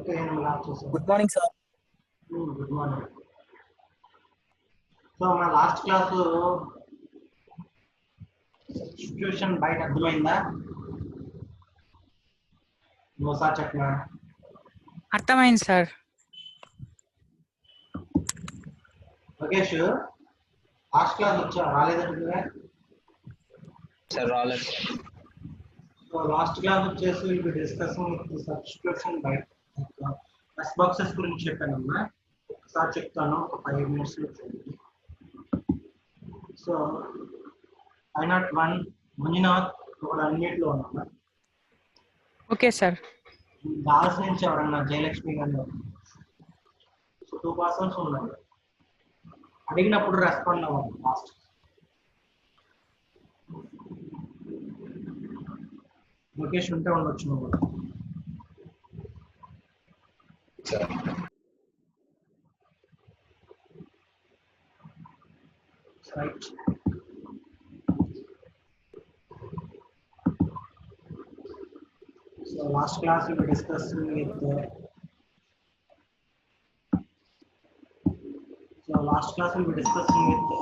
Good morning, sir. Good morning. So my last class substitution బయట అర్థమైందా? ఇంకోసారి చెప్పనా? అర్థమైంది సార్. మహేష్ లాస్ట్ క్లాస్ వచ్చా రాలేదంటుగా? సార్ రాలేదు. సో లాస్ట్ క్లాస్ వచ్చేసి విల్ డిస్కసింగ్ విత్ సబ్స్టిట్యూషన్ బయట బస్ బాక్సెస్ గురించి చెప్పానమ్మా. ఒకసారి చెప్తాను, ఒక 5 minutes లో చూడండి. సో I01 మంజునాథ్ ఒకడు అన్నిట్లో ఉన్నా. Okay sir. దాస్ నుంచి ఎవరన్నా జయలక్ష్మి గారు. సో 2 persons ఉన్నారు. అడిగినప్పుడు రెస్పాండ్ అవ్వాలి లాస్ట్. లొకేషన్ ఉంటే ఉండొచ్చు నువ్వు. Right. So last class we were discussing with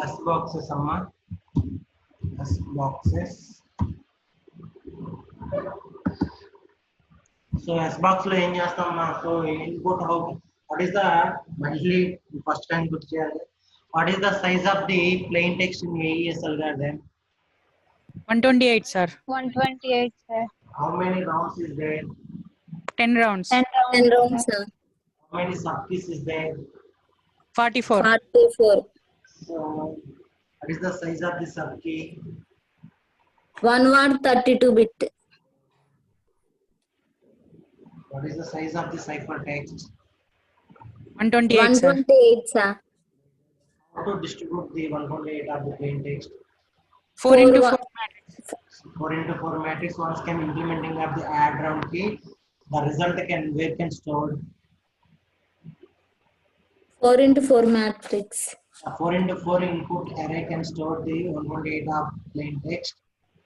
S boxes amma. S boxes. So S box lo em chestamma? So input how, what is the monthly first time put cheyali? What is the size of the plain text in AES algorithm? 128 sir. 128 sir. How many rounds is there? 10 rounds. 10 rounds sir. How many subkeys is there? 44. 44. So what is the size of the subkey? 1 word 32 bit. What is the size of the ciphertext? 128 sir. 128 sir. How to distribute the 128 of the plain text? 4 into 4 matrix. 4 into 4 matrix. Once can implementing of the add round key, the result where can stored? 4 into 4 matrix. 4 into 4 input array can store the 128 of plain text.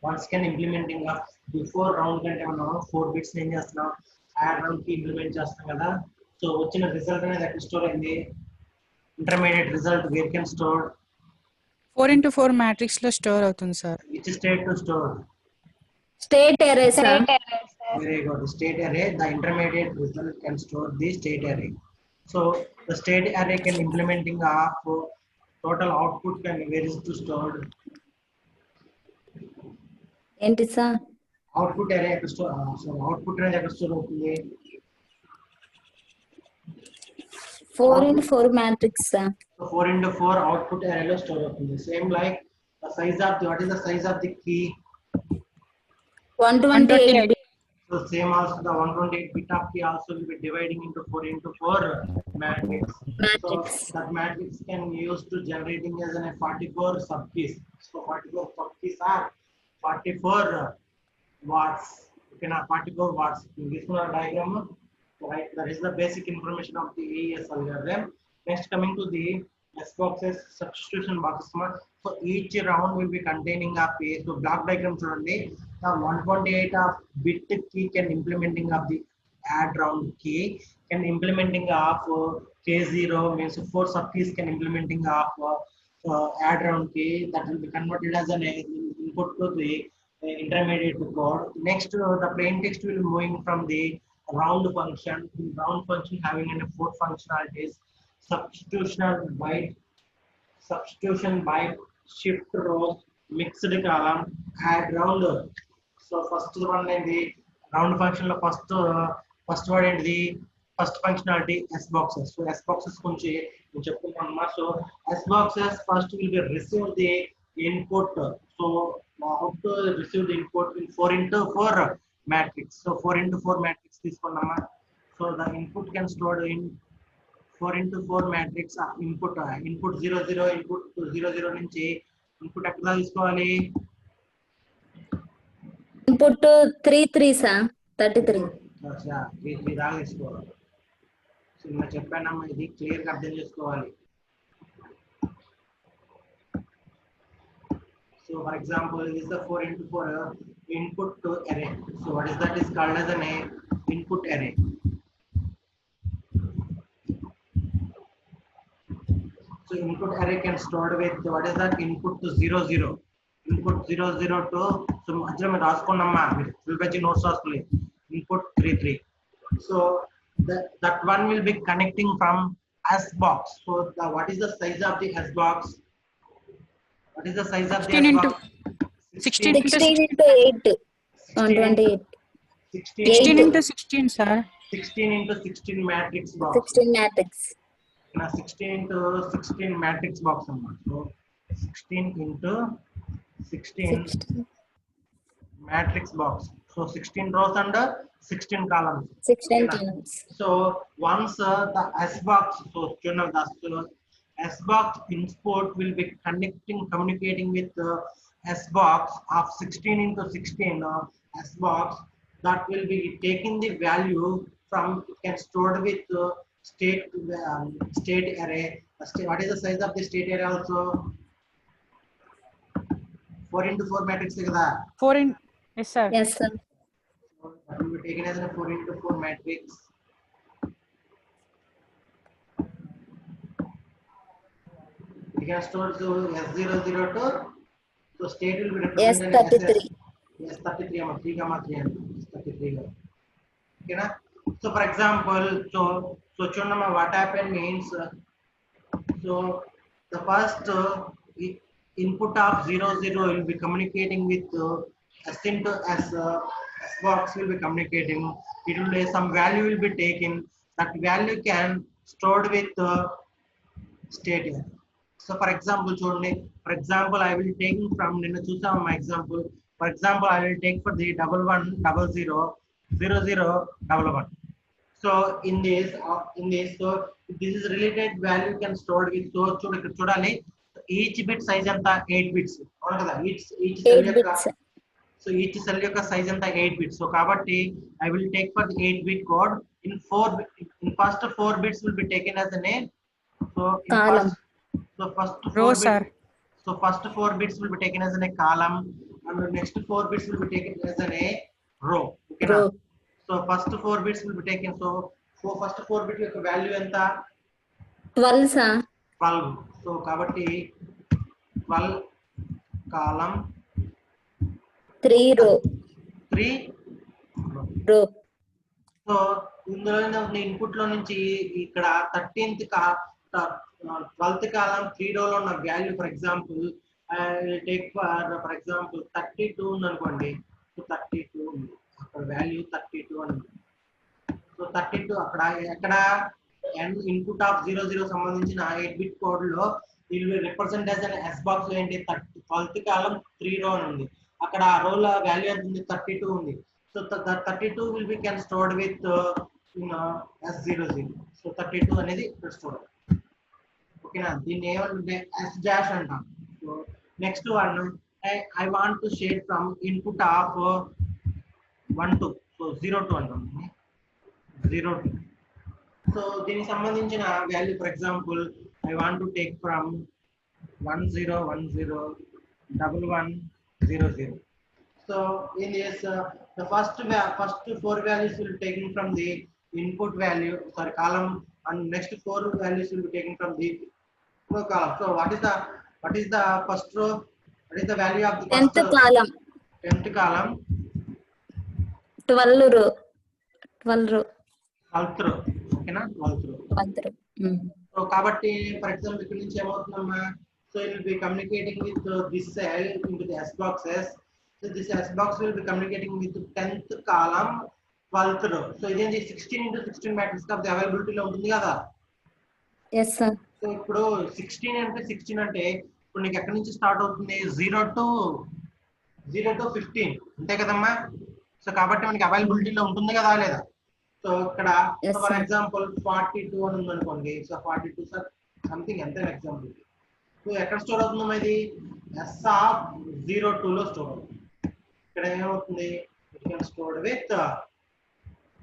Once can implementing of before round కంటే మనం 4 bits ఏం చేస్తున్నాం, add round కి implement చేస్తాం కదా. So వచ్చిన result అనేది ఎక్కడ స్టోర్ అయింది? Intermediate result where can store? 4 into 4 matrix లో స్టోర్ అవుతుంది sir. Which state to store? State array sir. Very good. State array, the intermediate result can store the state array. So the state array can implementing of total output can where is to stored? ఏంటి sir? Output array eక్కడ store? So output అనేది ఎక్కడ store అవుతుంది? 4 into 4 matrix sir. So 4 into 4 output array లో store అవుతుంది. Same like the size of the, what is the size of the key? 128 bit. So same also the 128 bit of key also will be dividing into 4 into 4 matrix. Matrix. So that matrix can use to generating as a 44 subkeys. So 44 subkeys are 44 watts. Okay, now 44 watts. In this one diagram, right? That is the basic information of the AES algorithm. Next, coming to the S boxes substitution boxes. So each round will be containing a page. So block diagram chudandi. The 128 of bit key can implementing of the add round key can implementing of K0 means 4 subkeys can implementing of add round key that will be converted as an input to the intermediate code. Next, the plain text will moving from the round function. Round function having 4 functionalities: substitution byte, shift rows, mixed column, add round. So first one in the round function lo first word into the first functionality S boxes. So S boxes kunchi నేను చెప్పుకున్నాను. So S boxes first will be receive the input. So how to receive the input in 4 into 4 matrix. So 4 into 4 matrix తీసుకున్నామా. So the input can stored in 4 into 4 matrix input 0 0 input 0 0 నుంచి input ఎక్కడ తీసుకోవాలి? Input 3 3 sir. 33. అచ్చా 3 3 దాకా తీసుకోవాలి. So నేను చెప్పానమ్మా, ఇది clear గా అర్థం చేసుకోవాలి. So for example, this is the 4 into 4 input to array. So what is that is called as an input array. So input array can stored with what is that input to 0 0. Input 0 0 to so మధ్యలో మీరు రాసుకున్నామ్మా full page notes రాసుకోవాలి input 3 3. So that one will be connecting from S box. So what is the size of the S box? What is the size of the 16 S into box? 16 into 16 into 8. 128. 16 into 16, sir. 16 into 16 matrix box. 16 matrix. 16 into 16 matrix box. So 16 into 16 16. matrix box. So 16 rows and 16 columns. 16 columns. So once the S box, so the S box input will be communicating with the S box of 16 into 16 S box that will be taking the value from it can stored with state array. What is the size of the state array also? 4 into 4 matrix. 4 in, yes, sir. Yes, sir. So that will be taken as a 4 into 4 matrix. We can store to S002. So state will be represented S33. as S33, 3, 3 33. Okay, na? So for example, so chundama what happened means so the first input of 0 0 will be communicating with S into S box will be communicating. It will be some value will be taken. That value can stored with state here. So for example, for example, I will take from my example. For example, I will take for the 11000011. So in this, so this is related value can stored with so chudali each bit size anta 8 bits. Each cell 8 bits. So each cell yokka size anta 8 bits. So kabatti I will take for the 8 bit code in first 4 bits will be taken as a name. So in Column. first 4 Row, bits. sir. So first 4 bits will be taken as a column, and the next 4 bits will be taken as a row. Okay, Row. so first 4 bits will be taken. So first 4 bit యొక్క value ఎంత 12, sir. 12. So కాబట్టి 12 column 3 row. 3 Row. So ఇందులో input లో నుంచి ఇక్కడ 13th 12th కాలం 3 row లో ఉన్న value for example take for example 32 ఉంది అనుకోండి. సో 32 ఉంది అక్కడ వాల్యూ 32 అని. సో 32 అక్కడ ఎక్కడ ఇన్పుట్ ఆఫ్ 00 సంబంధించిన 8 బిట్ కోడ్ లో will represent as an S box లో ఏంటి 12th కాలం 3 row అని ఉంది. అక్కడ ఆ రో లో వాల్యూ ఎంత ఉంది 32 ఉంది. So 32 will be can stored with S00. So 32 అనేది ఇక్కడ స్టోర్. ఓకేనా, దీన్ని ఏమంటే S dash అంటాం. So next one I want to share from input of 1 to so 0 to అంటాం 0 to. సో దీనికి సంబంధించిన value for example I want to take from 1010 1100. So in this the first 4 values will be taken from the input value column, and next 4 values will be taken from the row column. So what is the first row? What is the value of the first 10th column. 10th column? 12 row. 12 row. 12th row. Okay na, 12th row. 12th row. So kabatti for example ikkada nunchi emavutundamma, so it will be communicating with this cell into the S boxes. So this S box will be communicating with 10th column 12th row. So idendi 16 into 16 matrix of the availability lo untundi kada. Yes, sir. So ఇప్పుడు 16 అంటే ఇప్పుడు నీకు ఎక్కడి నుంచి start అవుతుంది 0 to 15 అంతే కదమ్మా. So కాబట్టి మనకి అవైలబిలిటీలో ఉంటుంది కదా లేదా. సో ఇక్కడ Yes, ఫర్ sir. ఎగ్జాంపుల్ 42 అని ఉందనుకోండి. సో 42 సార్ సంథింగ్ ఎంత ఎగ్జాంపుల్. సో ఎక్కడ స్టోర్ అవుతుందమ్మా ఇది S02 లో స్టోర్ అవుతుంది. ఇక్కడ ఏమవుతుంది స్టోర్డ్ విత్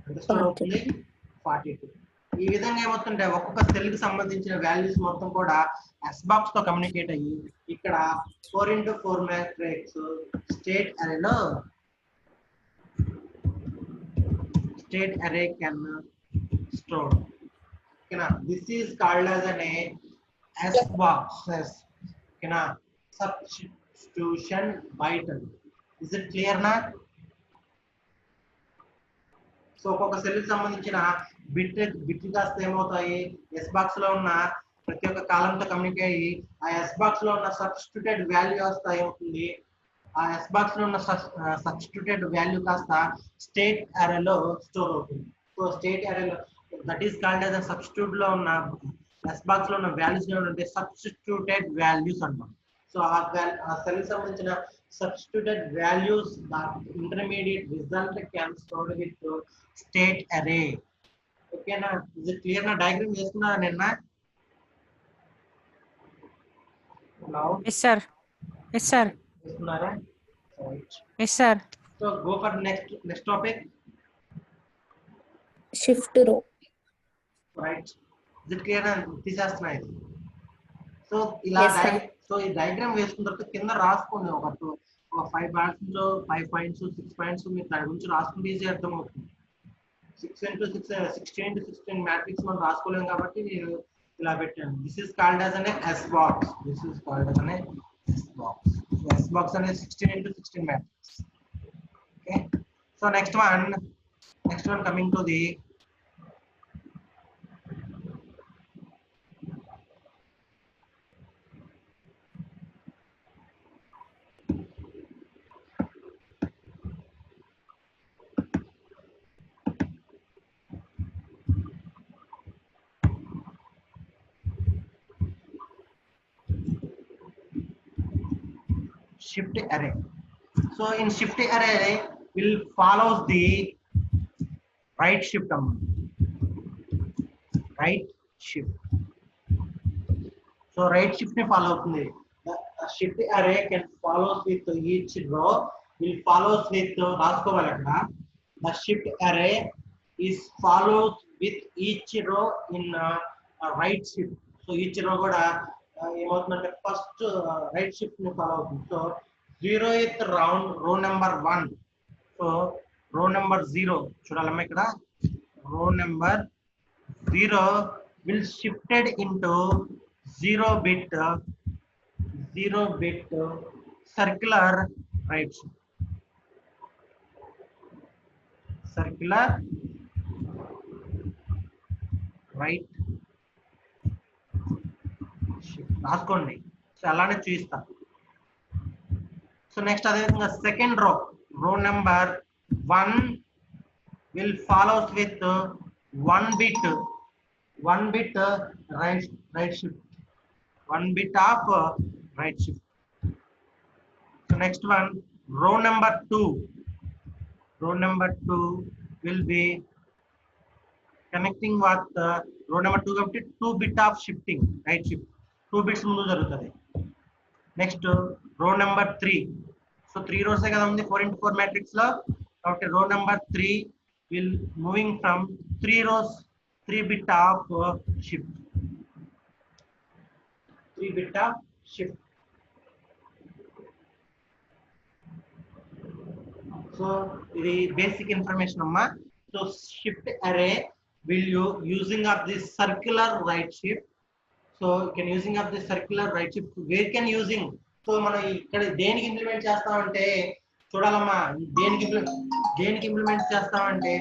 ఎంత స్టోర్ అవుతుంది 42. ఈ విధంగా ఏమవుతుంటే ఒక్కొక్క సెల్ కి సంబంధించిన వాల్యూస్ మొత్తం కూడా S బాక్స్ తో కమ్యూనికేట్ అయ్యి ఇక్కడ 4 into 4 matrix స్టేట్ అరేలో state array can store. Okay, this is called as an S boxes. ఓకేనా, substitution vital. Is it clear నా? సో ఒక్కొక్క సెల్ కి సంబంధించిన బిట్ కాస్త ఏమవుతాయి, ఎస్ బాక్స్ లో ఉన్న ప్రతి ఒక్క కాలంతో కమ్యూనికేట్ అయ్యి ఆ ఎస్ బాక్స్ లో ఉన్న సబ్స్టిట్యూటెడ్ వాల్యూ కాస్త ఏమవుతుంది, ఆ ఎస్ బాక్స్ లో ఉన్న సబ్స్టిట్యూటెడ్ వాల్యూ కాస్త స్టేట్ అరేలో స్టోర్ అవుతుంది. సో స్టేట్ అరేలో that is called as substitute లో ఉన్న ఎస్ బాక్స్ లో ఉన్న వాల్యూస్ ఏమంటే సబ్స్టిట్యూటెడ్ వాల్యూస్ అన్నమాట. సో ఆ సెల్ సంబంధించిన substituted values, the intermediate result can stored with state array. Okay na? Is it clear na? Diagram chestunna nenna? Now yes sir. Yes sir. chestunnara? Right. Yes sir. So go for next topic. Shift row. Right. Is it clear na? తీసేస్తున్నా ఇది. So ఇలా Yes, sir. So ఈ diagram వేసుకున్న తర్వాత కింద రాసుకోండి ఒక 5 points లో 5 points 6 points మీరు దాని గురించి రాసుకుంటే ఈజీ అర్థం అవుతుంది. 6 into 6 16 into 16 మ్యాట్రిక్స్ మనం రాసుకోలేం కాబట్టి నేను ఇలా పెట్టాను. This is called as an S box. This is called as an S box. S box అనేది 16 into 16 matrix. Okay, so next one coming to the shift array. So in shift array will follows the right shift amount. Right shift. So right shift ni follow avutundi. The shift array can follows with each row will follows with రాసుకోవాలి అక్కడ. The shift array is follows with each row in right shift. So each row కూడా ఏమవుతుందంటే first right shift ని follow అవుతుంది. So 0th round రో number 1. So రో number 0 చూడాలమ్మా ఇక్కడ. రో number 0 will shifted into 0 bit circular right shift. Circular right రాసుకోండి. So అలానే చూపిస్తా. సో నెక్స్ట్ అదే విధంగా second row number 1 will follows with 1 bit right shift. 1 bit of right shift. So next one, row number 2 will be connecting with row number 2 కాబట్టి 2 bit of shifting right shift. 2 bits ముందు జరుగుతుంది. Next రో number 3. So 3 rows కదా ఉంది 4 into 4 matrix లో. కాబట్టి రో number 3 will moving from 3 rows 3 bit of shift. 3 bit of shift. So ఇది బేసిక్ ఇన్ఫర్మేషన్ అమ్మా. సో షిఫ్ట్ అరే will you using of this circular right shift. So you can using of this circular right shift. Where can using? So మనం ఇక్కడ దేనికి implement చేస్తామంటే చూడాలమ్మా. దేనికి implement చేస్తామంటే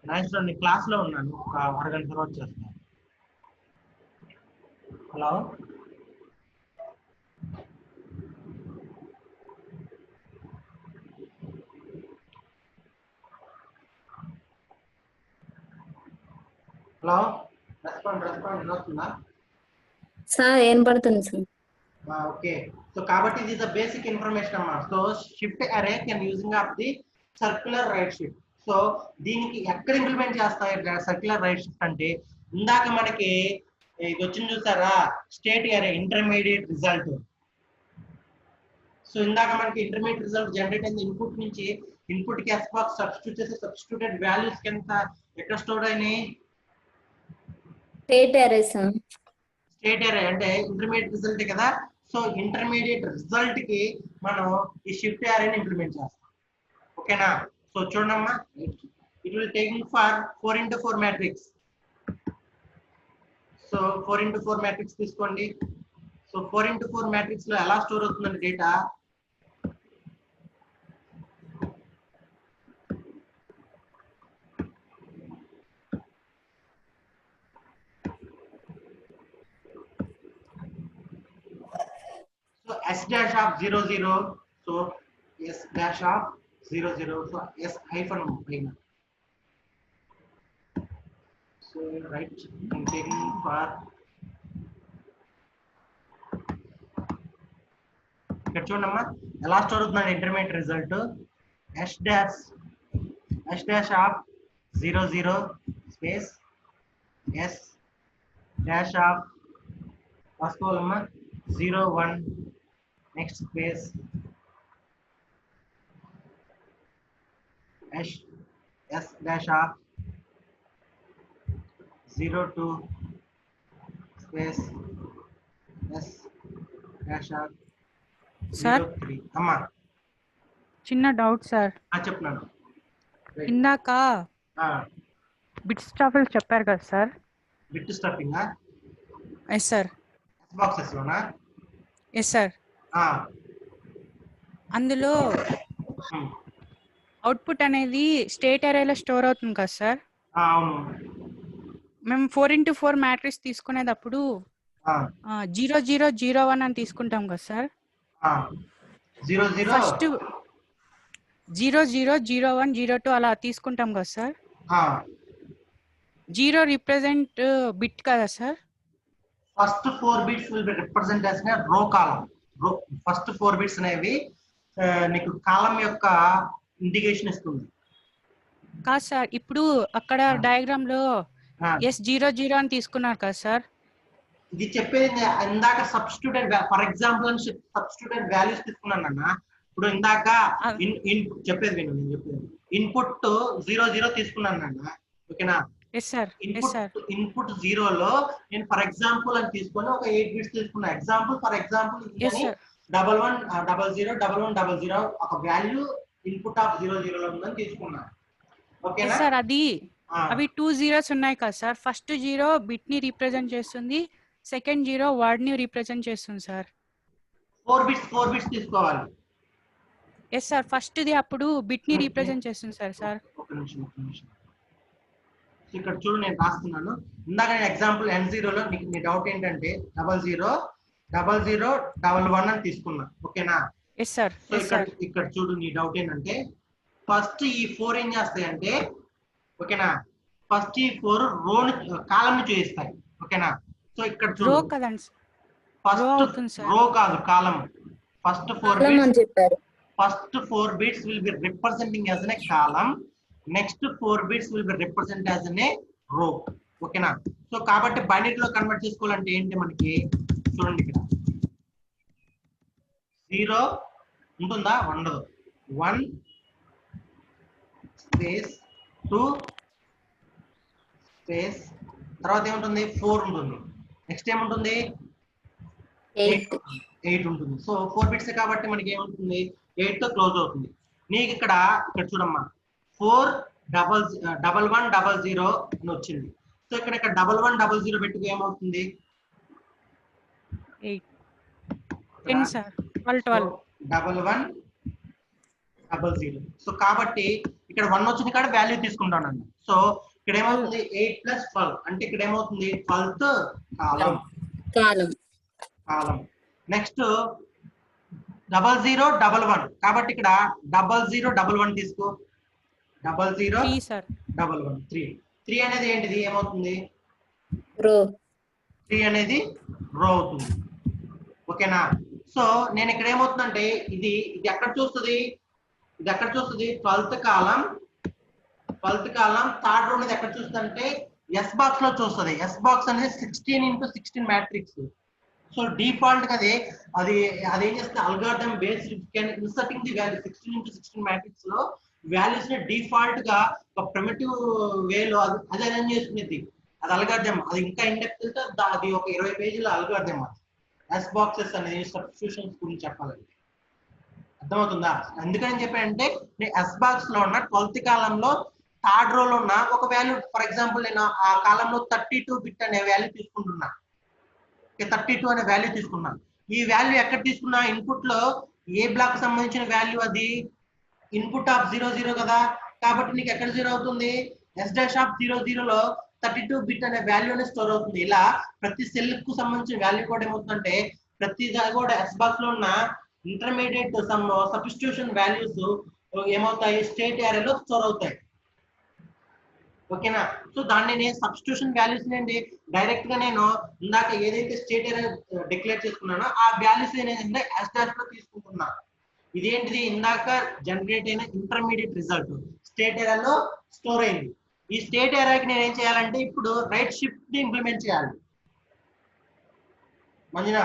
నేను క్లాస్ లో ఉన్నాను, ఒక అరగంట తర్వాత చేస్తాను. హలో హలో రెస్పాండ్ వినొస్తుందా? సార్ ఏం పడుతుంది సార్? ఓకే, సో కాబట్టి ఇది ద బేసిక్ ఇన్ఫర్మేషన్ అమ్మా. So shift array can using of the circular right shift. So దీనికి ఎక్కడ ఇంప్లిమెంట్ చేస్తాయి సర్క్యులర్ రైట్ షిఫ్ట్ అంటే ఇందాక మనకి ఇది వచ్చింది చూసారా, స్టేట్ అరే ఇంటర్మీడియట్ రిజల్ట్. సో ఇందాక మనకి ఇంటర్మీడియట్ రిజల్ట్ జనరేట్ అయింది ఇన్పుట్ నుంచి. ఇన్పుట్ కి ఎస్ బాక్స్ సబ్స్టిట్యూట్ చేసి సబ్స్టిట్యూటెడ్ వాల్యూస్ కింద ఎక్కడ స్టోర్ అయినాయి? స్టేట్ అరే సార్. స్టేట్ అరే అంటే ఇంటర్మీడియట్ రిజల్ట్ కదా. సో ఇంటర్మీడియట్ రిజల్ట్ కి మనం ఈ షిఫ్ట్ అరేని ఇంప్లిమెంట్ చేస్తాం. ఓకేనా? సో చూడమ్మా, it will taking for 4 into 4 matrix. So 4x4 matrix తీసుకోండి. సో 4x4 మ్యాట్రిక్స్ లో ఎలా స్టోర్ అవుతుందండి data? So S dash of 0 0. So S dash of 0 0. So S hyphen playing. So right I'm taking for ఇక్కడ చూడమ్మా ఎలా store అవుతుందండి intermediate result. S dash of 0 0 space S dash of first column 0 1 next space S dash of 0 2 space S dash of 0 3. అమ్మా చిన్న doubt sir. చెప్తున్నాను. ఇందాక bit స్టఫిల్ చెప్పారు కదా sir. Bit stuffing yes sir. Boxes లోనా? Yes sir. అందులో output అనేది స్టేట్ అరేలో స్టోర్ అవుతుంది కదా సార్. అవును. మేము 4x4 మ్యాట్రిక్స్ తీసుకునేటప్పుడు 0 0 0 1 అని తీసుకుంటాం కదా సార్. ఫస్ట్ 0 0 0 1 0 2 అలా తీసుకుంటాం కదా సార్. 0 రిప్రజెంట్ బిట్ కదా sir. First 4 bits will be represent as a row column. First 4 bits అనేవి నీకు కాలం యొక్క ఇండికేషన్ ఇస్తుంది. కాదు సార్, ఇప్పుడు అక్కడ డయాగ్రామ్ లో S0 0 అని తీసుకున్నారు కదా సార్. ఇది చెప్పేది ఇందాక సబ్స్టిట్యూటెడ్ ఫర్ ఎగ్జాంపుల్ అని సబ్స్టిట్యూటెడ్ వాల్యూస్ తీసుకున్నాను అన్న. ఇప్పుడు ఇందాక చెప్పేది విను, నేను చెప్పేది ఇన్పుట్ 0 0 తీసుకున్నాను అన్న. ఓకేనా? ఇన్పుట్ 0 లో నేను ఫర్ ఎగ్జాంపుల్ అని తీసుకొని ఒక 8 బిట్స్ తీసుకున్నా. ఎగ్జాంపుల్ ఫర్ ఎగ్జాంపుల్ 11 00 11 00 ఒక వాల్యూ ఇన్పుట్ ఆఫ్ 0 0 లో ఉందని తీసుకున్నా. ఓకేనా సార్? అవి 2 zeros ఉన్నాయి కదా సార్. ఫస్ట్ 0 బిట్ ని రిప్రజెంట్ చేస్తుంది, సెకండ్ 0 వర్డ్ ని రిప్రజెంట్ చేస్తుంది సార్. 4 బిట్స్ తీసుకోవాలి. Yes sir. ఫస్ట్ ది అప్పుడు బిట్ ని రిప్రజెంట్ చేస్తుంది సార్. ఒక నిమిషం. ఇక్కడ చూడు, నేను రాస్తున్నాను. ఇందాక నేను ఎగ్జాంపుల్ N0 లో నీ డౌట్ ఏంటంటే 00 00 11 అని తీసుకున్నా. ఓకేనా? Yes sir. ఇక్కడ చూడు, నీ డౌట్ ఏంటంటే ఫస్ట్ ఈ 4 ఏం చేస్తాయి అంటే, ఓకేనా, ఫస్ట్ ఈ 4 రో కాలం ని చూపిస్తాయి. ఓకేనా? సో ఇక్కడ చూడు, రో కదండి, ఫస్ట్ రో కాదు column. First 4 bits will be representing as a column. Next 4 bits will be represented as a row. ఓకేనా? సో కాబట్టి బైనరీ లో కన్వర్ట్ చేసుకోవాలంటే ఏంటి మనకి చూడండి, ఇక్కడ 0 ఉంటుందా? ఉండదు. 1 స్పేస్ 2 స్పేస్ తర్వాత ఏముంటుంది? 4 ఉంటుంది. నెక్స్ట్ ఏముంటుంది? 8 ఉంటుంది. సో 4 బిట్స్ కాబట్టి మనకి ఏముంటుంది? 8 తో క్లోజ్ అవుతుంది. నీకు ఇక్కడ చూడమ్మా 4 11 00 అని వచ్చింది. సో ఇక్కడ 11 00 పెట్టుకు ఏమవుతుంది? 10 సార్. 12 11 00. సో కాబట్టి ఇక్కడ 1 వచ్చింది కాడ వాల్యూ తీసుకుంటాను అన్న. సో ఇక్కడ ఏమవుతుంది? 8 + 12 అంటే ఇక్కడ ఏమవుతుంది? 12th కాలం. నెక్స్ట్ 00 11 కాబట్టి ఇక్కడ 00 11 తీసుకో. 00 11 3 అనేది ఏంటిది? ఏమవుతుంది? రో. 3 అనేది రో అవుతుంది. ఓకేనా? సో నేను ఇక్కడ ఏమవుతుందంటే ఇది ఎక్కడ చూస్తుంది? 12th కాలం. థర్డ్ రో అనేది ఎక్కడ చూస్తుంది అంటే ఎస్ బాక్స్ లో చూస్తుంది. ఎస్ బాక్స్ అనేది 16x16 మ్యాట్రిక్స్. సో డిఫాల్ట్ గా అది ఏం చేస్తుంది? Algorithm based inserting the value 16x16 matrix లో వాల్యూస్ ని డిఫాల్ట్ గా ఒక ప్రిమిటివ్ వేలో అది అరేంజ్ చేసుకునేది. అది అల్గారిథం. అది ఇంకా ఇండెప్త్ అది ఒక 20 పేజీల అల్గారిథం. అది ఎస్ బాక్సెస్ అనేది సబ్స్టిట్యూషన్స్ గురించి చెప్పాలంటే అర్థమవుతుందా? ఎందుకని చెప్పానంటే ఎస్ బాక్స్ లో ఉన్న 12th కాలంలో థర్డ్ రోలో ఉన్న ఒక వాల్యూ, ఫర్ ఎగ్జాంపుల్ నేను ఆ కాలంలో 32 బిట్ అనే వాల్యూ తీసుకుంటున్నా. 32 అనే వాల్యూ తీసుకున్నా. ఈ వాల్యూ ఎక్కడ తీసుకున్నా? ఇన్పుట్ లో ఏ బ్లాక్ సంబంధించిన వాల్యూ అది? ఇన్పుట్ ఆఫ్ 00 కదా, కాబట్టి నీకు ఎక్కడ 0 అవుతుంది? S'(00) లో 32 బిట్ అనే వాల్యూ అనేది స్టోర్ అవుతుంది. ఇలా ప్రతి సెల్ కు సంబంధించిన వాల్యూ కూడా ఏమవుతుందంటే ప్రతి కూడా ఎస్ బాక్స్ లో ఉన్న ఇంటర్మీడియట్ సబ్స్టిట్యూషన్ వాల్యూస్ ఏమవుతాయి? స్టేట్ ఏరియాలో స్టోర్ అవుతాయి. ఓకేనా? సో దాన్ని నేను సబ్స్టిట్యూషన్ వాల్యూస్ నుండి డైరెక్ట్ గా నేను ఇందాక ఏదైతే స్టేట్ ఏరియా డిక్లేర్ చేసుకున్నానో ఆ వాల్యూస్ ఏంటంటే S' లో తీసుకుంటున్నా. ఇదేంటిది? ఇందాక జనరేట్ అయిన ఇంటర్మీడియట్ రిజల్ట్ స్టేట్ ఏరియాలో స్టోర్ అయింది. ఈ స్టేట్ ఏరియాకి నేను ఏం చేయాలంటే ఇప్పుడు రైట్ షిఫ్ట్ ని ఇంప్లిమెంట్ చేయాలి. మంజునా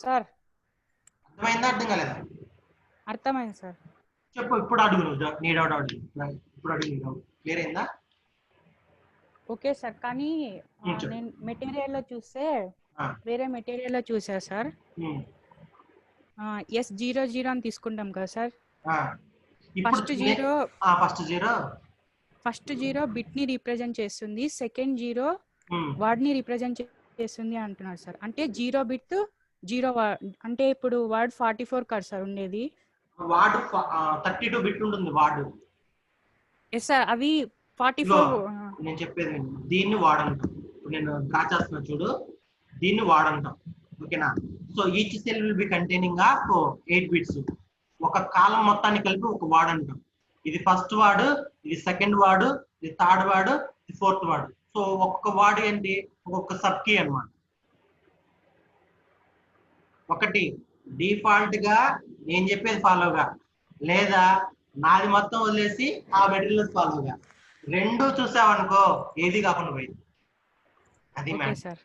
సార్ అర్థమైందా? అర్థం కాలేదా? అర్థమైంది సార్. చెప్పు. ఇప్పుడు అడుగు, నీ డౌట్ అడుగు. ఇప్పుడు అడుగు, నీ డౌట్ క్లియర్ అయిందా? ఓకే సార్, కానీ నేను మెటీరియల్ లో చూస్తే వేరే మెటీరియల్ లో చూసా సార్. S00 అని తీసుకుంటాం కదా సార్. ఫస్ట్ జీరో బిట్ ని రిప్రజెంట్ చేస్తుంది, సెకండ్ జీరో వర్డ్ ని రిప్రజెంట్ చేస్తుంది అంటున్నారు సార్. అంటే 0 బిట్ 0 అంటే ఇప్పుడు వర్డ్ 44 కదా సార్ ఉండేది. వార్డ్ 32 బిట్ ఉంటుంది వార్డ్. ఎస్ సార్, అవి 44. నేను చెప్పేది దీన్ని వాడంటాం. నేను డ్రా చేస్తున్నా చూడు, దీన్ని వాడంటాం. ఓకేనా? So each cell will be containing of 8 bits. ఒక కాలం మొత్తాన్ని కలిపి ఒక వార్డ్ అంటాం. ఇది ఫస్ట్ వార్డ్, ఇది సెకండ్ వార్డ్, ఇది థర్డ్ వార్డ్, ఇది ఫోర్త్ వార్డ్. సో ఒక్కొక్క వార్డ్ ఏంటి? ఒక్కొక్క సబ్ కీ అన్నమాట. ఒకటి డిఫాల్ట్ గా నేను చెప్పేది ఫాలోగా, లేదా నాది మొత్తం వదిలేసి ఆ మెటీరియల్ ఫాలోగా. రెండు చూసావనుకో ఏది కాకుండా పోయింది. అది మ్యాటర్.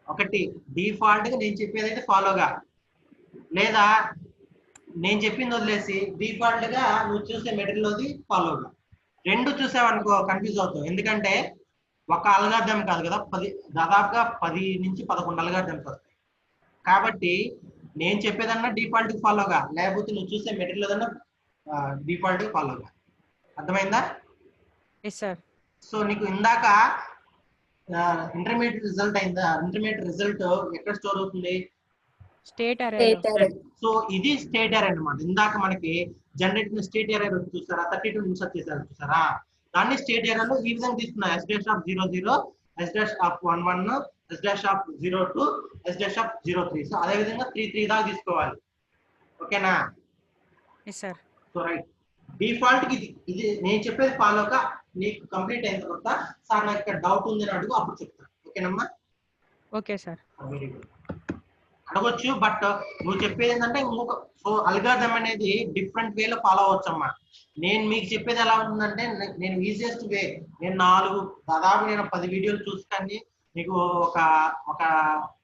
ఒకటి డిఫాల్ట్ గా నేను చెప్పేది అయితే ఫాలోగా, లేదా నేను చెప్పింది వదిలేసి డిఫాల్ట్ గా నువ్వు చూసే మెటీరియల్ అది ఫాలోగా. రెండు చూసావనుకో కన్ఫ్యూజ్ అవుతావు. ఎందుకంటే ఒక అల్గారిథం కాదు కదా, దాదాపుగా 10 నుంచి 11 అల్గారిథమ్స్ వస్తాయి. కాబట్టి నేను చెప్పేదన్నా డిఫాల్ట్ కి ఫాలోగా, లేకపోతే నువ్వు చూసే మెటీరియల్ అన్నా డిఫాల్ట్ కి ఫాలోగా. అర్థమైందా? సో నీకు ఇందాక ఇంటర్మీడియట్ రిజల్ట్ అయిందా? ఇంటర్మీడియట్ రిజల్ట్ ఎక్కడ స్టోర్ అవుతుంది? స్టేట్ అరే. సో ఇది స్టేట్ అరే అన్నమాట. ఇందాక మనకి జనరేట్ స్టేట్ అరే చూసారా? 32 ఇన్సర్ట్ చేశారు చూసారా? దాన్ని స్టేట్ ఏరియాలో ఈ విధంగా తీసుకున్నా. S'(00), S'(11), S'(02), S'(03). So అదే విధంగా 33 దాకా తీసుకోవాలి. ఓకేనా? So right. డిఫాల్ట్ కి ఇది నేను చెప్పేది ఫాలోగా. నీకు కంప్లీట్ అయిన తర్వాత సార్ నాకు ఇక్కడ డౌట్ ఉంది అని అడుగు, అప్పుడు చెప్తాను. ఓకేనమ్మా? Okay sir. Very good. అడగొచ్చు, బట్ నువ్వు చెప్పేది ఏంటంటే ఇంకొక అల్గారిథం అనేది డిఫరెంట్ వేలో ఫాలో అవ్వచ్చు అమ్మా. నేను మీకు చెప్పేది ఎలా ఉంటుందంటే నేను ఈజియెస్ట్ వే, నేను దాదాపు 10 వీడియోలు చూసుకొని నీకు ఒక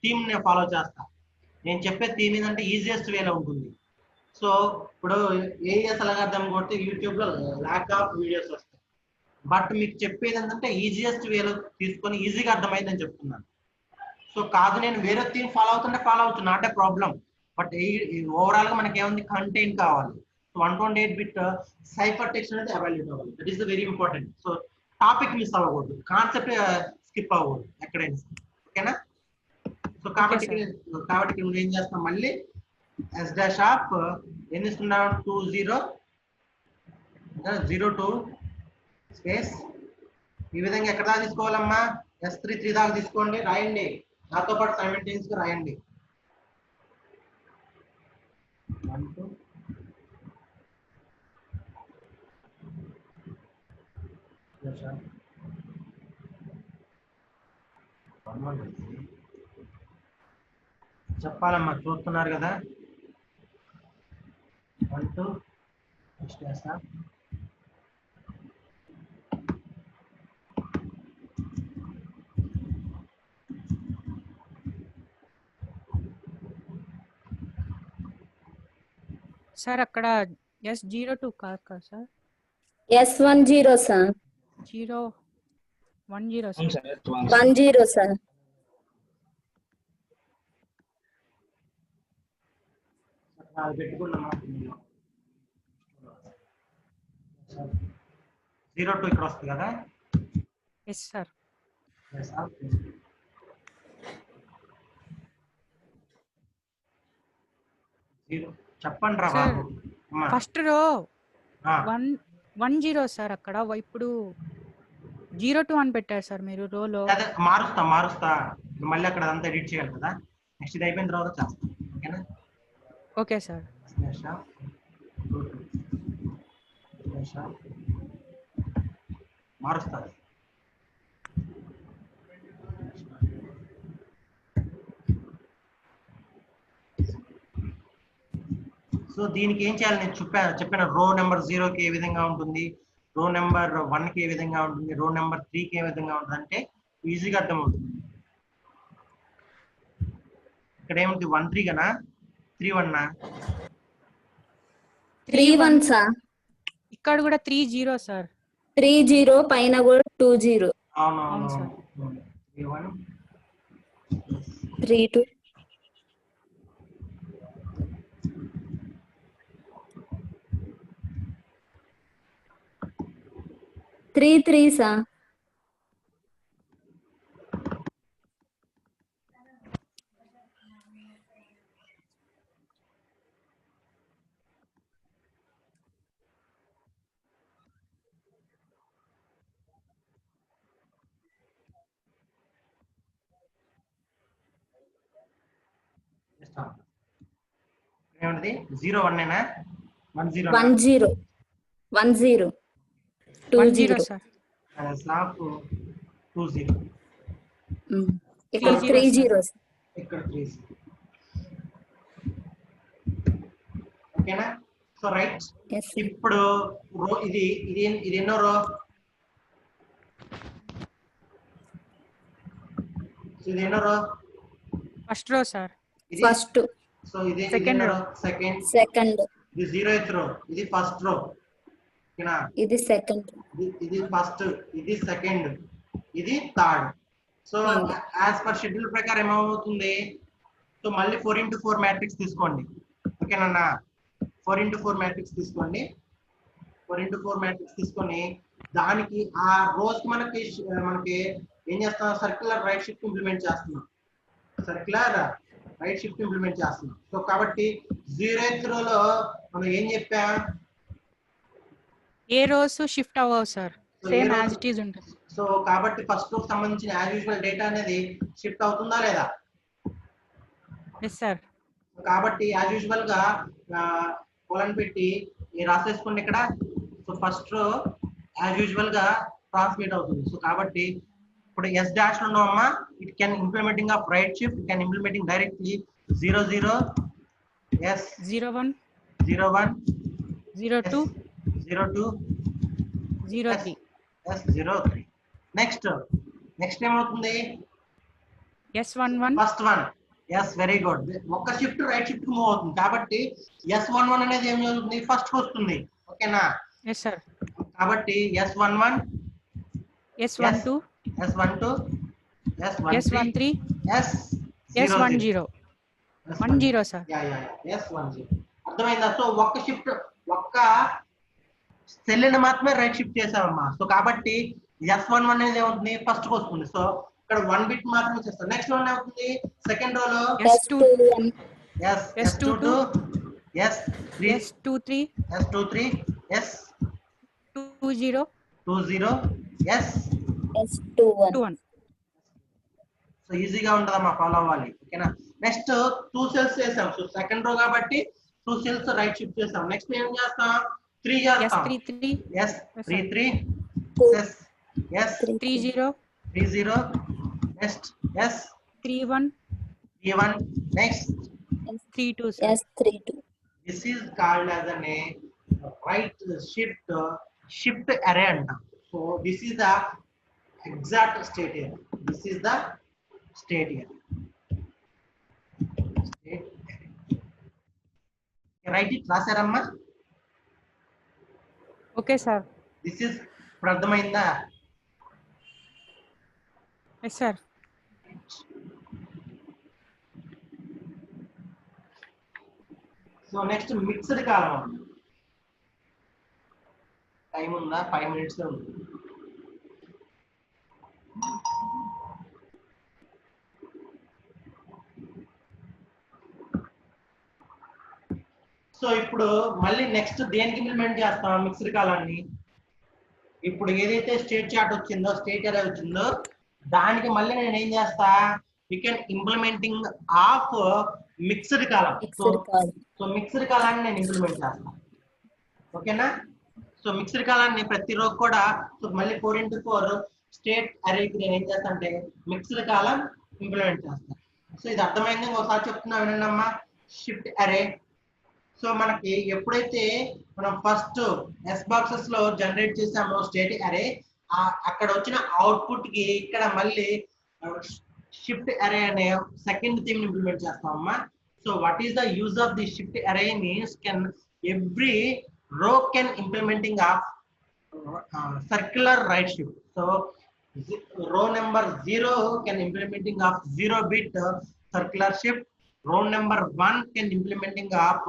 థీమ్ నేను ఫాలో చేస్తా. నేను చెప్పే థీమ్ ఏంటంటే ఈజియెస్ట్ వేలో ఉంటుంది. సో ఇప్పుడు ఏఎస్ అల్గారిథం కొడితే యూట్యూబ్ లో ల్యాక్ ఆఫ్ వీడియోస్ వస్తాయి. బట్ మీకు చెప్పేది ఏంటంటే ఈజియెస్ట్ వేలో తీసుకొని ఈజీగా అర్థమైందని చెప్తున్నాను. సో కాదు నేను వేరే థీమ్ ఫాలో అవుతుంటే ఫాలో అవుతున్నా, not a problem. But overall గా మనకి ఏముంది? కంటెంట్ కావాలి. సో 128 బిట్ సైఫర్ టెక్స్ట్ అనేది అవైలబుల్ అవ్వాలి. That is the very important. So topic miss అవ్వకూడదు, కాన్సెప్ట్ స్కిప్ అవ్వకూడదు ఎక్కడైనా. ఓకేనా? సో కాబట్టి నువ్వు ఏం చేస్తావు? మళ్ళీ S' ఎన్ని ఇస్తున్నావు? 2002 స్పేస్ ఈ విధంగా ఎక్కడ దాకా తీసుకోవాలమ్మా? S33 దాకా తీసుకోండి. రాయండి, నాతో పాటు సైమల్టేనియస్ గా రాయండి. 1 2 చెప్పాలమ్మా, చూస్తున్నారు కదా. 1 2 సార్ అక్కడ S02 కాదు కదా sir? S10 sir. 010 sir. 10 sir. పెట్టుకున్నామా? 02 ఇక్కడ వస్తుంది కదా. Yes sir. Yes, okay. చెప్పండి రా బాబు. First row 110 sir. అక్కడ ఇప్పుడు 02 అని పెట్టారు సార్ మీరు రోలో. అదే మారుస్తా మళ్ళీ అక్కడ అంతా ఎడిట్ చేయాలి కదా. నెక్స్ట్ ఇది అయిపోయిన తర్వాత చేస్తాం. ఓకేనా? Okay sir. మారుస్తా. సో దీనికి ఏం చేయాలి నేను చెప్పిన రో నెంబర్ 0కి ఏ విధంగా ఉంటుంది, రో నెంబర్ 1కి ఏ విధంగా ఉంటుంది, రో నెంబర్ 3కి ఏ విధంగా ఉంటుంది అంటే ఈజీగా అర్థమవుతుంది. ఇక్కడ ఏముంది 13 గనా 31 31 సార్. ఇక్కడ కూడా 30 సార్. 30 పైన కూడా 20. అవును సార్. 31 32 33 సార్. ఏముంది 01 10 10 10 20 సార్. స్లాబ్ 20 ఇక్కడ 30 ఇక్కడ 30. ఓకేనా? So right. Yes. ఇప్పుడు రో ఇది ఎన్నో రో? ఇది ఎన్నో రో? First row sir. First. So ఇది Second row. సెకండ్. ఇది 0th రో, ఇది ఫస్ట్ రో. ఓకేనా? ఇది సెకండ్. ఇది ఫస్ట్, ఇది సెకండ్, ఇది third. So as per schedule ప్రకారం ఏమవుతుంది, సో మళ్ళీ 4x4 మ్యాట్రిక్స్ తీసుకోండి. ఓకేనా? 4x4 మ్యాట్రిక్స్ తీసుకోండి. 4x4 మ్యాట్రిక్స్ తీసుకొని దానికి ఆ రోజ్ మనకి ఏం చేస్తాం, సర్క్యులర్ రైట్ షిఫ్ట్ ఇంప్లిమెంట్ చేస్తున్నాం. సో కాబట్టి 0th రోలో మనం ఏం చెప్పా, ఏ రోస్ షిఫ్ట్ అవ్వవు sir, same as it is ఉంటుంది. సో కాబట్టి ఫస్ట్ రోకి సంబంధించిన యాజ్ యూజువల్ డేటా అనేది షిఫ్ట్ అవుతుందా లేదా? Yes sir. కాబట్టి యాజ్ యూజువల్ గా కోలన్ పెట్టి రాసేసుకోండి ఇక్కడ. So first row as usual గా ట్రాన్స్మిట్ అవుతుంది. సో కాబట్టి ఇప్పుడు ఎస్ డాష్ లో ఉన్నామమ్మా, it can implementing of right shift, can implementing directly 00 S 01 01 02 02 03 S 03. Next ఏమవుతుంది, S11 first one. Yes very good. ఒక్క షిఫ్ట్ రైట్ షిఫ్ట్ మూవ్ అవుతుంది కాబట్టి S11 అనేది ఏం జరుగుతుంది, ఫస్ట్ వస్తుంది. ఓకేనా? Yes sir. కాబట్టి S11 S12 S12 S13 S10 10 sir. S10 అర్థమైందా? సో ఒక్క సెల్ మాత్రమే రైట్ షిఫ్ట్ చేసామమ్మా. సో కాబట్టి S11 అనేది ఏమవుతుంది, ఫస్ట్ వస్తుంది. సో ఇక్కడ 1 బిట్ మాత్రమే చేస్తాం. నెక్స్ట్ వన్ ఏమవుతుంది, సెకండ్ రోలో S21 S22 S23 S23 S20 S21. So ఈజీగా ఉంటుందమ్మా, ఫాలో అవ్వాలి. ఓకేనా? నెక్స్ట్ 2 సెల్స్ చేసాం. సో సెకండ్ రో కాబట్టి 2 సెల్స్ రైట్ షిఫ్ట్ చేసాం. నెక్స్ట్ ఏం చేస్తాం, 3 చేస్తాం. S33 S33 S30 next S31 next S32 sir. S32. this is called as a right shift array అంటాం. So this is the exact state here. This is the state here. Write it రాసారమ్మా. Okay sir. This is ఇప్పుడు అర్థమైందా? Yes sir. So next mixed column. Time ఉందా? 5 minutes ఉంది. So ఇప్పుడు మళ్ళీ next దేనికి implement చేస్తాం మిక్స్డ్ కాలాన్ని? ఇప్పుడు ఏదైతే స్టేట్ చార్ట్ వచ్చిందో, స్టేట్ అరే వచ్చిందో దానికి మళ్ళీ నేను ఏం చేస్తా, you can implementing of mixed column. So mixed కాలాన్ని నేను ఇంప్లిమెంట్ చేస్తాను. ఓకేనా? సో మిక్స్డ్ కాలాన్ని ప్రతి రో కూడా మళ్ళీ 4x4 స్టేట్ అరేకి నేను ఏం చేస్తాను అంటే మిక్స్డ్ కాలం ఇంప్లిమెంట్ చేస్తాను. సో ఇది అర్థమైంది, ఒకసారి చెప్తున్నా వినండి అమ్మా. షిఫ్ట్ అరే. సో మనకి ఎప్పుడైతే మనం ఫస్ట్ ఎస్ బాక్సెస్ లో జనరేట్ చేసామో స్టేట్ అరే, అక్కడ వచ్చిన అవుట్పుట్ కి ఇక్కడ మళ్ళీ షిఫ్ట్ అరే అనే సెకండ్ థీమ్ ఇంప్లిమెంట్ చేస్తామమ్మా. So what is the use of the shift array means can every row can implementing of circular right shift. So row number 0 can implementing of 0-bit circular shift. Row number 1 can implementing of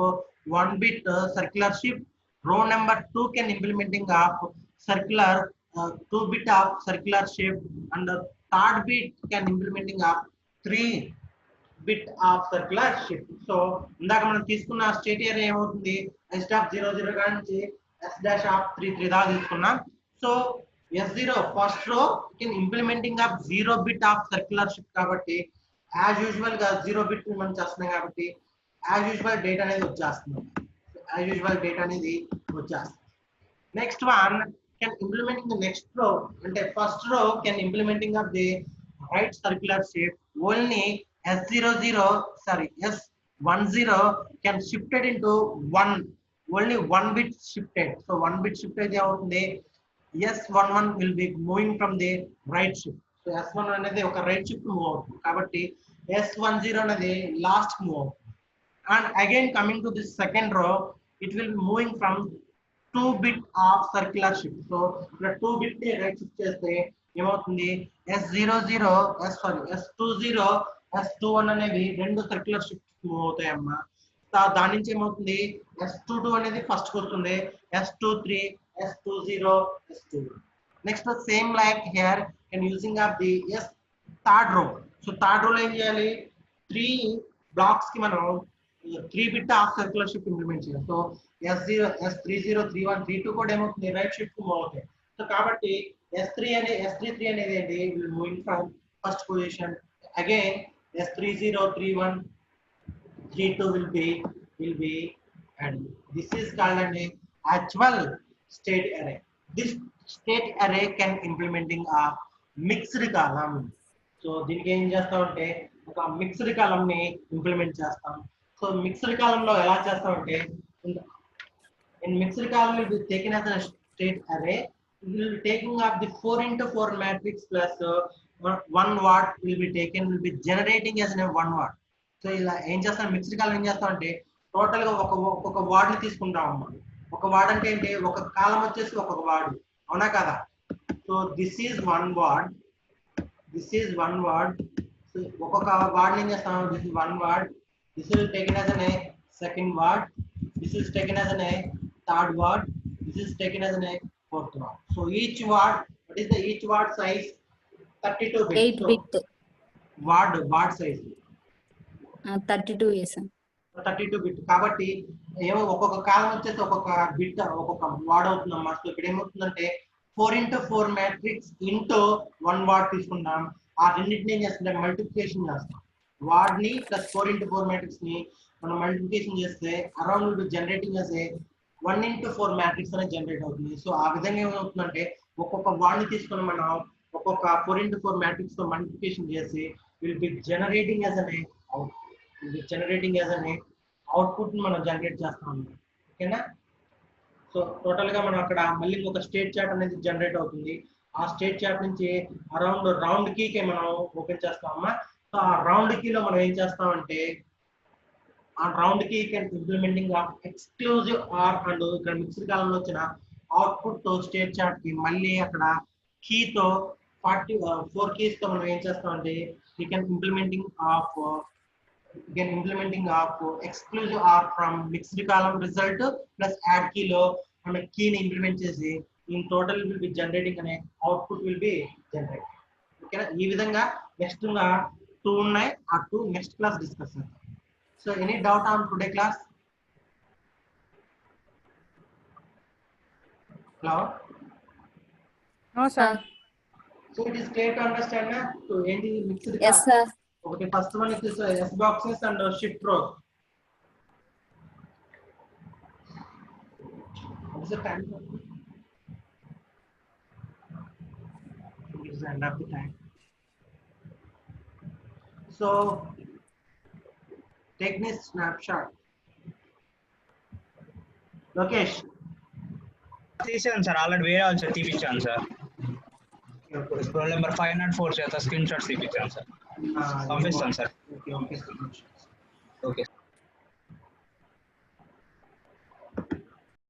1-bit circular shift. Row number 2 can implementing of circular 2-bit of circular shift, and the third bit can implementing of 3-bit of circular shift. So ఇందాక మనం తీసుకున్న state area ఏమవుతుంది, S.00 నుంచి S-33 దాకా తీసుకున్నాం. So S0 first row can implementing of 0-bit of circular shift కాబట్టి as usual గా 0-bit మనం చేస్తున్నాం కాబట్టి యాజ్ యూజువల్ డేటా అనేది వచ్చేస్తుంది. Next one can implementing the next row, అంటే first row can implementing of the right circular shift. Only S10 can shifted into only 1-bit shifted. So 1-bit shifted అవుతుంది. S11 will be moving from the right shift. So S11 అనేది ఒక right shift move అవుతుంది కాబట్టి S10 అనేది last move అవుతుంది. And again coming to this second row, it will be moving from 2-bit of circular shift. So ఇక్కడ 2-bit right shift చేస్తే ఏమవుతుంది, S20 S21 అనేవి రెండు సర్క్యులర్ షిఫ్ట్ మూవ్ అవుతాయమ్మా. దాని నుంచి ఏమవుతుంది, S22 అనేది ఫస్ట్ వస్తుంది, S23 S20 S2. Next same like here and using of the third row. So third రోలో ఏం చేయాలి, 3 బ్లాక్స్ కి మనం 3-bit of circular shift implement చేయాలి. సో S0 S30 31 32 కూడా ఏమవుతుంది, రైట్ షిఫ్ట్ మూవ్ అవుతాయి. సో కాబట్టి S33 అనేది ఏంటి, will moving from first position. Again S30 31 32 will be added. This is called an actual state array. This state array can implementing a mixed column. So దీనికి ఏం చేస్తామంటే ఒక mixed column ని implement చేస్తాం. So mixed column లో ఎలా చేస్తామంటే, in mixed column will be taken as a state array. We will be taking up the 4x4 matrix plus 1 word will be taken, will be generating as a 1 word. So ఇలా ఏం చేస్తాం, mixed కాలం ఏం చేస్తాం అంటే total గా ఒక ward ని తీసుకుంటాం అమ్మా. ఒక వార్డ్ అంటే ఏంటి, ఒక కాలం వచ్చేసి ఒక్కొక్క వార్డ్, అవునా కదా? So this is 1 word. So ఒక్కొక్క వార్డ్ ఏం చేస్తాం, this is 1 word. This is taken as a second word. This is taken as a third word. This is taken as a fourth word. So each ward, what is the each ward size, 32 bit. 8-bit ward size 32 yes sir. 32 bit కాబట్టి ఏమో ఒక్కొక్క కాలం వచ్చేసి ఒక్కొక్క bit ఒక్కొక్క ward అవుతుందమ్మా. So ఇక్కడ ఏమవుతుందంటే 4x4 matrix into 1 ward తీసుకుంటాం. ఆ రెండింటిని ఏం చేస్తుంటే మల్టిప్లికేషన్ చేస్తాం. వార్డ్ ని ప్లస్ 4x4 మ్యాట్రిక్స్ ని మనం మల్టిప్లికేషన్ చేస్తే అరౌండ్ జనరేటింగ్ చేసే 1x4 మ్యాట్రిక్స్ అనేది జనరేట్ అవుతుంది. సో ఆ విధంగా ఏమవుతుందంటే ఒక్కొక్క వార్డ్ ని తీసుకొని మనం ఒక్కొక్క 4x4 మ్యాట్రిక్స్ తో మల్టిప్లికేషన్ చేసి will be generating as an output మనం జనరేట్ చేస్తాం. ఓకేనా? సో టోటల్ గా మనం అక్కడ మళ్ళీ ఒక స్టేట్ చార్ట్ అనేది జనరేట్ అవుతుంది. ఆ స్టేట్ చార్ట్ నుంచి అరౌండ్ రౌండ్ కీ మనం ఓపెన్ చేస్తామమ్మా. సో ఆ రౌండ్ కీలో మనం ఏం చేస్తామంటే ఆ round key can implementing of exclusive or and ఇక్కడ మిక్స్డ్ కాలంలో వచ్చిన అవుట్పుట్ తో స్టేట్ చార్ట్ కి మళ్ళీ అక్కడ కీతో 4 కీస్ తో మనం ఏం చేస్తామంటే we can implementing of exclusive or from mixed column result plus add key లో మన కీ ని ఇంప్లిమెంట్ చేసి in total will be generating an output will be generated. Okay, ఈ విధంగా నెక్స్ట్ గా 2 ఉన్నాయి. ఆ 2 నెక్స్ట్ క్లాస్ డిస్కస్ చేద్దాం. So any doubt on today class? Hello, no sir. so it is clear to understand na? So ఏంటి mixed Yes, sir. ఒకటి first one is S boxes and shift rows. What is the time? It is the end of the time. So take this snapshot. Lokesh. తీసాను sir, already వేరే వాళ్ళు sir తీపిచ్చాను sir. Roll number 504 చేత screen shots తీపిచ్చాను sir. పంపిస్తాను sir. Okay. Okay.